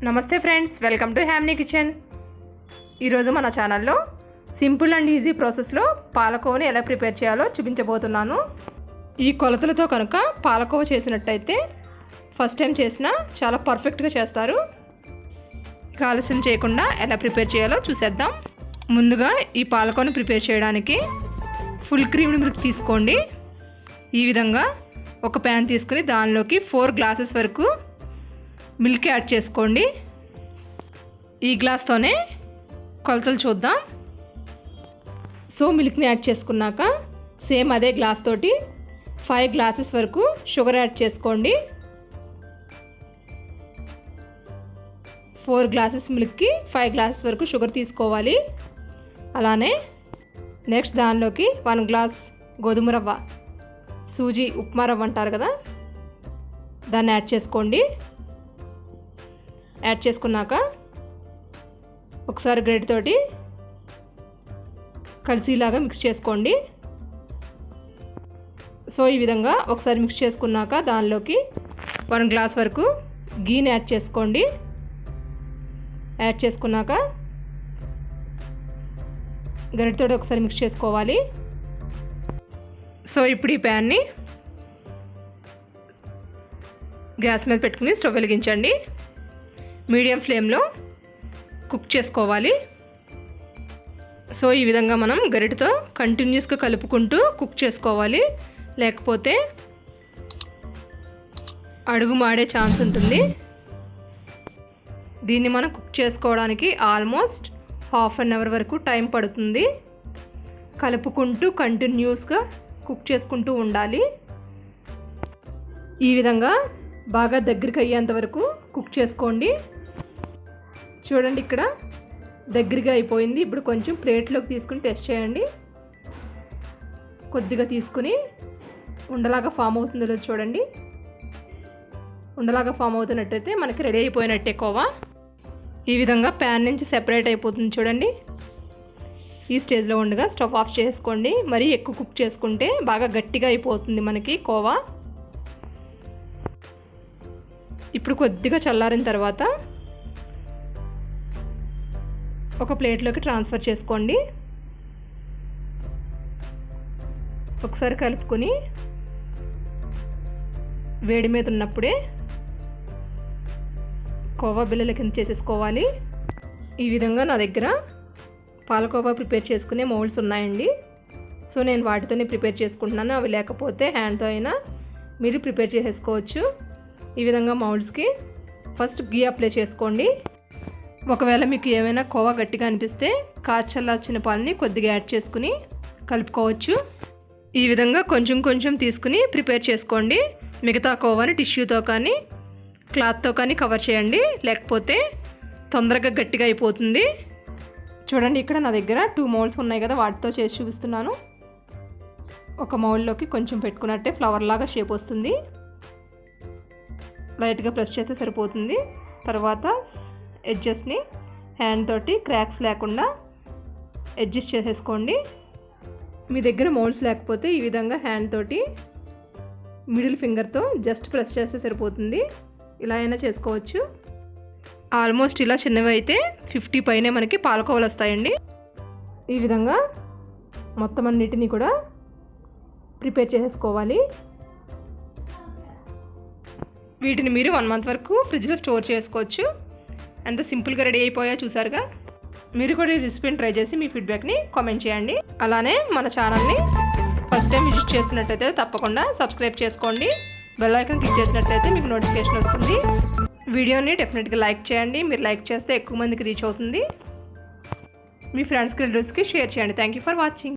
నమస్తే friends, welcome to హ్యామ్నీ kitchen. ఈరోజు మన ఛానల్లో సింపుల్ అండ్ ఈజీ ప్రాసెస్లో పాలకోవని ఎలా ప్రిపేర్ చేయాలో చూపించబోతున్నాను. ఈ కొలతలతో కనుక పాలకోవ చేసినట్టయితే ఫస్ట్ టైం చేసినా చాలా పర్ఫెక్ట్గా చేస్తారు. ఇక ఆలస్యం చేయకుండా ఎలా ప్రిపేర్ చేయాలో చూసేద్దాం. ముందుగా ఈ పాలకోవని ప్రిపేర్ చేయడానికి ఫుల్ క్రీమ్డ్ మిల్క్ తీసుకోండి. ఈ విధంగా ఒక ప్యాన్ తీసుకుని దానిలోకి 4 గ్లాసెస్ వరకు మిల్క్ యాడ్ చేసుకోండి. ఈ గ్లాస్తోనే కొలతలు చూద్దాం. సో మిల్క్ని యాడ్ చేసుకున్నాక సేమ్ అదే గ్లాస్ తోటి 5 గ్లాసెస్ వరకు షుగర్ యాడ్ చేసుకోండి. 4 గ్లాసెస్ మిల్క్కి 5 గ్లాసెస్ వరకు షుగర్ తీసుకోవాలి. అలానే నెక్స్ట్ దానిలోకి 1 గ్లాస్ గోధుమ రవ్వ, సూజీ ఉప్మా రవ్వ అంటారు కదా, దాన్ని యాడ్ చేసుకోండి. యాడ్ చేసుకున్నాక ఒకసారి గ్రేట్ తోటి కలిసిలాగా మిక్స్ చేసుకోండి. సో ఈ విధంగా ఒకసారి మిక్స్ చేసుకున్నాక దానిలోకి 1 గ్లాస్ వరకు గీని యాడ్ చేసుకోండి. యాడ్ చేసుకున్నాక గరిటెతో ఒకసారి మిక్స్ చేసుకోవాలి. సో ఇప్పుడు ఈ ప్యాన్ని గ్యాస్ మీద పెట్టుకుని స్టవ్ వెలిగించండి. మీడియం ఫ్లేమ్లో కుక్ చేసుకోవాలి. సో ఈ విధంగా మనం గరిటెతో కంటిన్యూస్గా కలుపుకుంటూ కుక్ చేసుకోవాలి, లేకపోతే అడుగు మాడే ఛాన్స్ ఉంటుంది. దీన్ని మనం కుక్ చేసుకోవడానికి ఆల్మోస్ట్ ½ అన్ అవర్ వరకు టైం పడుతుంది. కలుపుకుంటూ కంటిన్యూస్గా కుక్ చేసుకుంటూ ఉండాలి. ఈ విధంగా బాగా దగ్గరికి అయ్యేంత వరకు కుక్ చేసుకోండి. చూడండి, ఇక్కడ దగ్గరగా అయిపోయింది. ఇప్పుడు కొంచెం ప్లేట్లోకి తీసుకుని టెస్ట్ చేయండి. కొద్దిగా తీసుకుని ఉండలాగా ఫామ్ అవుతుందో లేదో చూడండి. ఉండలాగా ఫామ్ అవుతున్నట్టయితే మనకి రెడీ అయిపోయినట్టే కోవా. ఈ విధంగా ప్యాన్ నుంచి సెపరేట్ అయిపోతుంది చూడండి. ఈ స్టేజ్లో ఉండగా స్టవ్ ఆఫ్ చేసుకోండి. మరీ ఎక్కువ కుక్ చేసుకుంటే బాగా గట్టిగా అయిపోతుంది మనకి కోవా. ఇప్పుడు కొద్దిగా చల్లారిన తర్వాత ఒక ప్లేట్లోకి ట్రాన్స్ఫర్ చేసుకోండి. ఒకసారి కలుపుకొని వేడి మీద ఉన్నప్పుడే కోవా బిళ్ళల కింద చేసేసుకోవాలి. ఈ విధంగా నా దగ్గర పాలకోవా ప్రిపేర్ చేసుకునే మౌల్డ్స్ ఉన్నాయండి. సో నేను వాటితోనే ప్రిపేర్ చేసుకుంటున్నాను. అవి లేకపోతే హ్యాండ్తో అయినా మీరు ప్రిపేర్ చేసేసుకోవచ్చు. ఈ విధంగా మౌల్డ్స్కి ఫస్ట్ గీ అప్లై చేసుకోండి. ఒకవేళ మీకు ఏమైనా కోవా గట్టిగా అనిపిస్తే కాచల్లార్చిన పాలని కొద్దిగా యాడ్ చేసుకుని కలుపుకోవచ్చు. ఈ విధంగా కొంచెం కొంచెం తీసుకుని ప్రిపేర్ చేసుకోండి. మిగతా కోవాని టిష్యూతో కానీ క్లాత్తో కానీ కవర్ చేయండి, లేకపోతే తొందరగా గట్టిగా అయిపోతుంది. చూడండి, ఇక్కడ నా దగ్గర 2 మౌల్డ్స్ ఉన్నాయి కదా, వాటితో చేసి చూపిస్తున్నాను. ఒక మౌల్డ్లోకి కొంచెం పెట్టుకున్నట్టే ఫ్లవర్ లాగా షేప్ వస్తుంది. లైట్గా ప్రెస్ చేస్తే సరిపోతుంది. తర్వాత ఎడ్జెస్ని హ్యాండ్ తోటి క్రాక్స్ లేకుండా అడ్జస్ట్ చేసేసుకోండి. మీ దగ్గర మౌల్డ్స్ లేకపోతే ఈ విధంగా హ్యాండ్ తోటి మిడిల్ ఫింగర్తో జస్ట్ ప్రెస్ చేస్తే సరిపోతుంది. ఇలా అయినా చేసుకోవచ్చు. ఆల్మోస్ట్ ఇలా చిన్నవి అయితే 50 పైనే మనకి పాలకోవలు వస్తాయండి. ఈ విధంగా మొత్తం అన్నిటినీ కూడా ప్రిపేర్ చేసేసుకోవాలి. వీటిని మీరు 1 మంత్ వరకు ఫ్రిడ్జ్లో స్టోర్ చేసుకోవచ్చు. ఎంత సింపుల్గా రెడీ అయిపోయా చూసారుగా. మీరు కూడా ఈ రెసిపీని ట్రై చేసి మీ ఫీడ్బ్యాక్ని కామెంట్ చేయండి. అలానే మన ఛానల్ని ఫస్ట్ టైం విజిట్ చేసినట్టయితే తప్పకుండా సబ్స్క్రైబ్ చేసుకోండి. బెల్ ఐకాన్ క్లిక్ చేసినట్టయితే మీకు నోటిఫికేషన్ వస్తుంది. వీడియోని డెఫినెట్గా లైక్ చేయండి. మీరు లైక్ చేస్తే ఎక్కువ మందికి రీచ్ అవుతుంది. మీ ఫ్రెండ్స్కి రిలేటివ్స్కి షేర్ చేయండి. Thank you for watching.